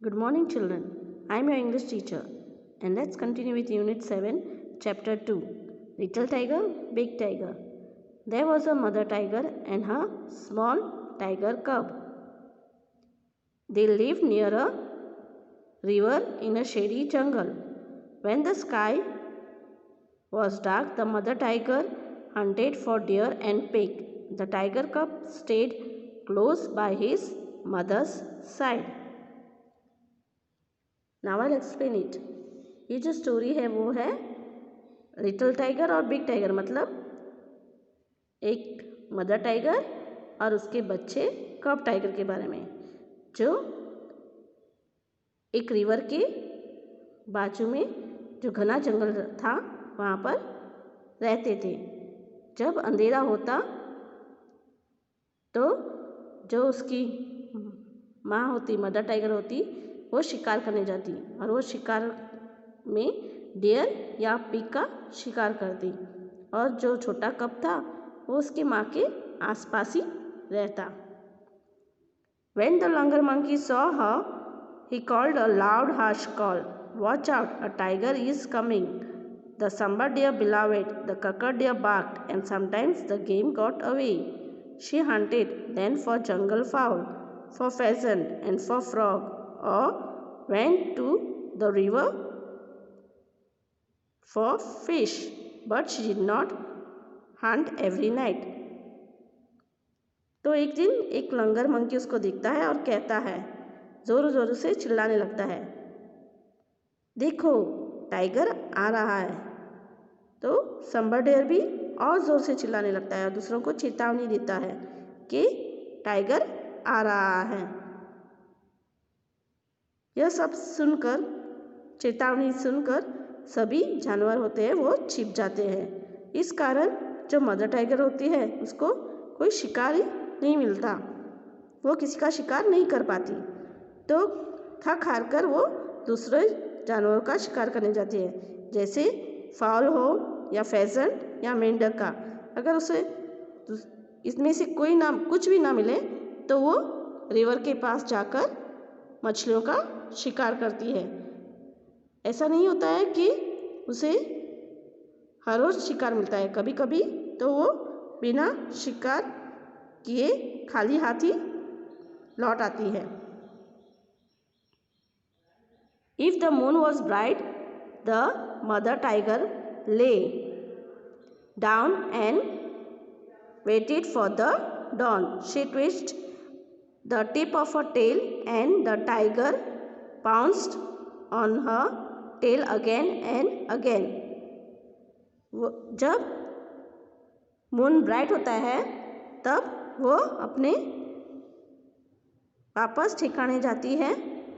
Good morning, children. I am your English teacher, and let's continue with Unit 7, Chapter 2 Little Tiger, Big Tiger. There was a mother tiger and her small tiger cub. They lived near a river in a shady jungle. When the sky was dark, the mother tiger hunted for deer and pig. The tiger cub stayed close by his mother's side. Now I explain it. ये जो story है वो है little tiger और big tiger, मतलब एक mother tiger और उसके बच्चे कब टाइगर के बारे में, जो एक रिवर के बाजू में जो घना जंगल था वहाँ पर रहते थे. जब अंधेरा होता तो जो उसकी माँ होती, मदर टाइगर होती, वो शिकार करने जाती और वो शिकार में डियर या पिग का शिकार करती और जो छोटा कब था वो उसकी माँ के आसपास ही रहता. When the longer monkey saw her, he called a loud harsh call. Watch out, a tiger is coming. The sambar deer bellowed, the cocker deer barked, and sometimes the game got away. She hunted then for jungle fowl, for pheasant and for frog, or went to the river for fish, but she did not hunt every night. तो एक दिन एक लंगर monkey उसको दिखता है और कहता है, जोर जोर से चिल्लाने लगता है, देखो टाइगर आ रहा है. तो संबर डेयर भी और ज़ोर से चिल्लाने लगता है और दूसरों को चेतावनी देता है कि टाइगर आ रहा है. यह सब सुनकर, चेतावनी सुनकर सभी जानवर होते हैं वो छिप जाते हैं. इस कारण जो मदर टाइगर होती है उसको कोई शिकार ही नहीं मिलता, वो किसी का शिकार नहीं कर पाती. तो थक हार कर वो दूसरे जानवरों का शिकार करने जाती है, जैसे फाउल हो या फेजेंट या मेंढक का. अगर उसे इसमें से कोई ना कुछ भी ना मिले तो वो रिवर के पास जाकर मछलियों का शिकार करती है. ऐसा नहीं होता है कि उसे हर रोज़ शिकार मिलता है, कभी कभी तो वो बिना शिकार किए खाली हाथ ही लौट आती है. If the moon was bright, the mother tiger lay down and waited for the dawn. She twitched the tip of her tail and the tiger pounced on her tail again and again. जब moon bright होता है तब वो अपने वापस ठिकाने जाती है,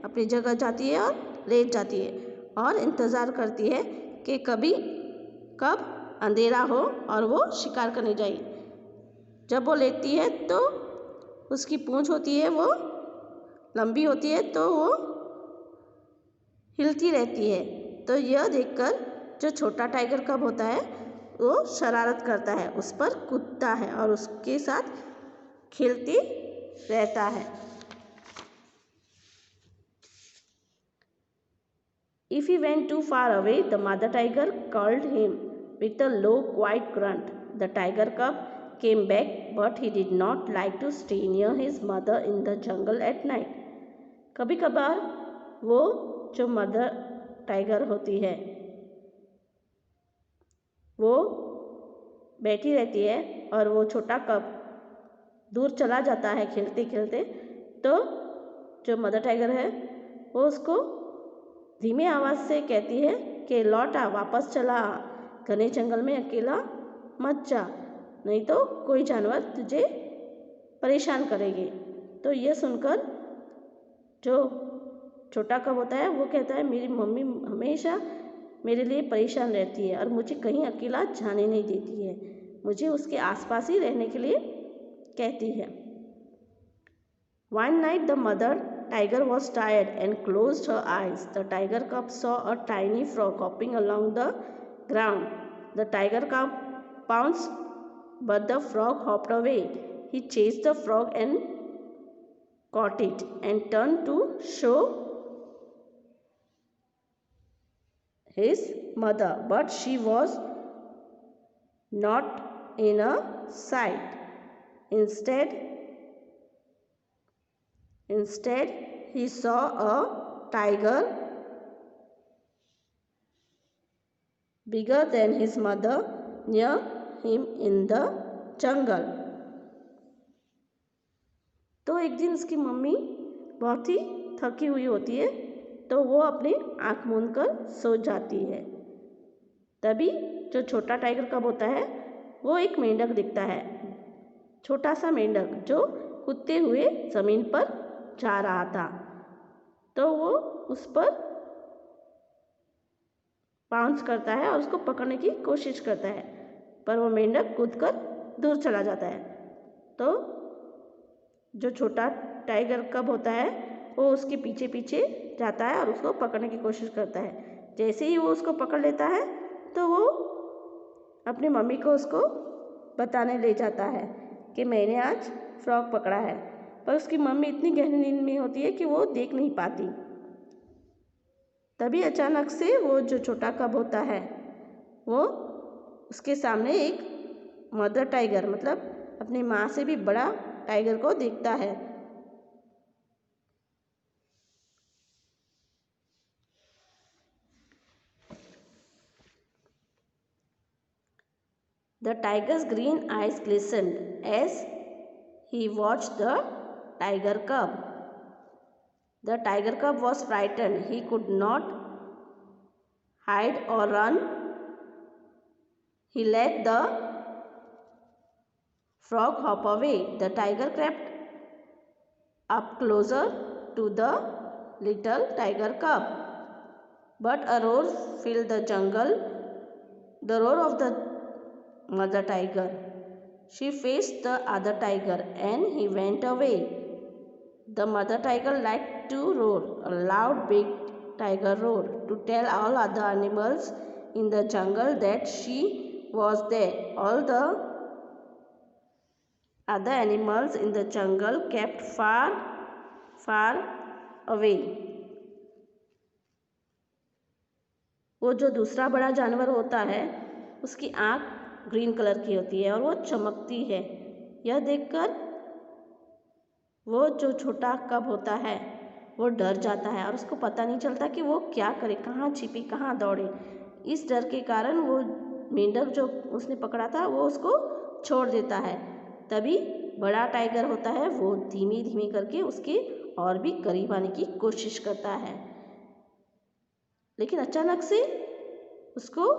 अपनी जगह जाती है और लेट जाती है और इंतज़ार करती है कि कब अंधेरा हो और वो शिकार करने जाए. जब वो लेटती है तो उसकी पूंछ होती है वो लंबी होती है तो वो हिलती रहती है. तो यह देखकर जो छोटा टाइगर कब होता है वो शरारत करता है, उस पर कूदता है और उसके साथ खेलते रहता है. If he went too far away, the mother tiger called him with a low, quiet grunt. The tiger cub came back, but he did not like to stay near his mother in the jungle at night. कभी कभार वो जो mother tiger होती है वो बैठी रहती है और वो छोटा कब दूर चला जाता है खेलते खेलते, तो जो मदर टाइगर है वो उसको धीमे आवाज़ से कहती है कि लौट आ, वापस चला, घने जंगल में अकेला मत जा, नहीं तो कोई जानवर तुझे परेशान करेंगे. तो यह सुनकर जो छोटा कब होता है वो कहता है, मेरी मम्मी हमेशा मेरे लिए परेशान रहती है और मुझे कहीं अकेला जाने नहीं देती है, मुझे उसके आसपास ही रहने के लिए कहती है. One night the mother tiger was tired and closed her eyes. The tiger cub saw a tiny frog hopping along the ground. The tiger cub pounced, but the frog hopped away. He chased the frog and caught it and turned to show his mother, but she was not in a sight. Instead, he saw a tiger bigger than his mother near him in the jungle. तो एक दिन उसकी mummy बहुत ही थकी हुई होती है, तो वो अपनी आँख मूंद कर सो जाती है। तभी जो छोटा टाइगर कब होता है, वो एक मेंढक दिखता है, छोटा सा मेंढक जो कूदते हुए ज़मीन पर जा रहा था। तो वो उस पर बाउंस करता है और उसको पकड़ने की कोशिश करता है, पर वो मेंढक कूदकर दूर चला जाता है। तो जो छोटा टाइगर कब होता है, वो उसके पीछे पीछे जाता है और उसको पकड़ने की कोशिश करता है। जैसे ही वो उसको पकड़ लेता है, तो वो अपनी मम्मी को उसको बताने ले जाता है कि मैंने आज फ्रॉग पकड़ा है, पर उसकी मम्मी इतनी गहरी नींद में होती है कि वो देख नहीं पाती। तभी अचानक से वो जो छोटा कब होता है, वो उसके सामने एक मदर टाइगर, मतलब अपनी माँ से भी बड़ा टाइगर को देखता है। The tiger's green eyes glistened as he watched the tiger cub. The tiger cub was frightened. He could not hide or run. He let the frog hop away. The tiger crept up closer to the little tiger cub. But a roar filled the jungle, the roar of the mother tiger. She faced the other tiger and he went away. The mother tiger liked to roar, a loud big tiger roar, to tell all other animals in the jungle that she was there. All the other animals in the jungle kept far, far away. वो जो दूसरा बड़ा जानवर होता है, उसकी आँख green colour की होती है और वो चमकती है। यह देखकर वो जो छोटा कब होता है, वो डर जाता है और उसको पता नहीं चलता कि वो क्या करे, कहाँ छिपे, कहाँ दौड़े। इस डर के कारण वो मेंढक जो उसने पकड़ा था, वो उसको छोड़ देता है। तभी बड़ा टाइगर होता है, वो धीमे धीमे करके उसके और भी करीब आने की कोशिश करता है, लेकिन अचानक से उसको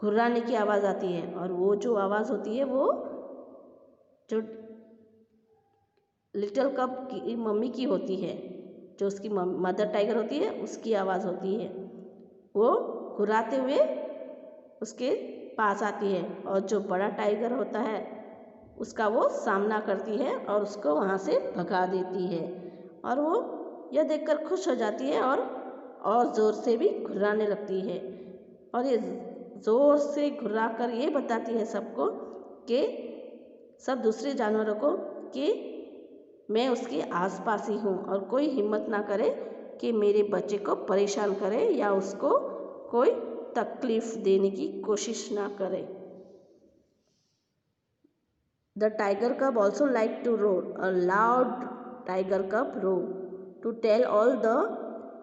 घुर्राने की आवाज़ आती है और वो जो आवाज़ होती है, वो जो लिटिल कब की मम्मी की होती है, जो उसकी मदर टाइगर होती है, उसकी आवाज़ होती है। वो घुराते हुए उसके पास आती है और जो बड़ा टाइगर होता है, उसका वो सामना करती है और उसको वहाँ से भगा देती है। और वो यह देखकर खुश हो जाती है और ज़ोर से भी घुर्राने लगती है और ये ज़ोर से घुरा कर ये बताती है सबको, कि सब दूसरे जानवरों को, कि मैं उसके आसपास ही हूँ और कोई हिम्मत ना करे कि मेरे बच्चे को परेशान करे या उसको कोई तकलीफ़ देने की कोशिश ना करे। The tiger cub also liked to roar, a loud tiger cub roar, to tell all the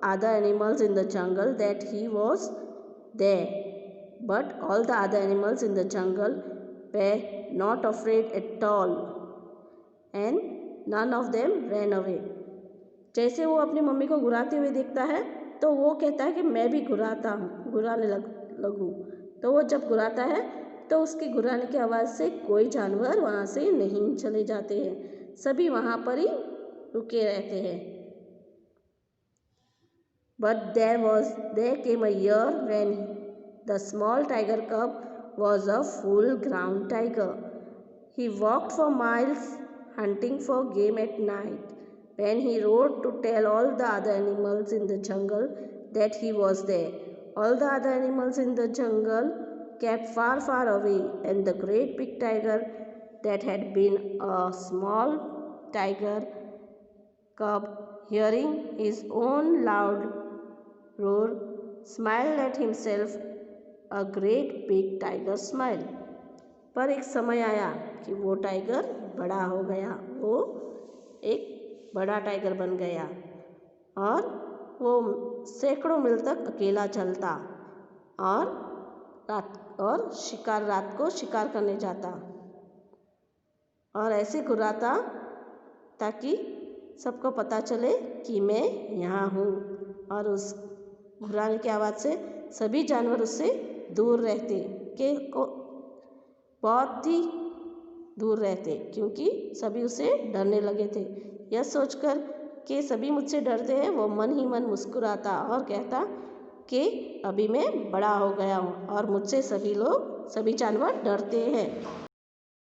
other animals in the jungle that he was there. But all the other animals in the jungle were not afraid at all, and none of them ran away. जैसे वो अपनी mummy को घुराते हुए देखता है, तो वो कहता है कि मैं भी घुराने लगूँ। तो वो जब घुराता है, तो उसकी घुराने की आवाज़ से कोई जानवर वहाँ से नहीं चले जाते हैं, सभी वहाँ पर ही रुके रहते हैं। But there came a year when the small tiger cub was a full-grown tiger. He walked for miles hunting for game at night. When he roared to tell all the other animals in the jungle that he was there, all the other animals in the jungle kept far, far away, and the great big tiger that had been a small tiger cub, hearing his own loud roar, smiled at himself a great big tiger smile. पर एक समय आया कि वो tiger बड़ा हो गया, वो एक बड़ा टाइगर बन गया और वो सैकड़ों मील तक अकेला चलता और रात को शिकार करने जाता और ऐसे घुराता ताकि सबको पता चले कि मैं यहाँ हूँ। और उस घुराने की आवाज़ से सभी जानवर उससे दूर रहते बहुत ही दूर रहते, क्योंकि सभी उसे डरने लगे थे। यह सोचकर कि सभी मुझसे डरते हैं, वो मन ही मन मुस्कुराता और कहता कि अभी मैं बड़ा हो गया हूँ और मुझसे सभी जानवर डरते हैं।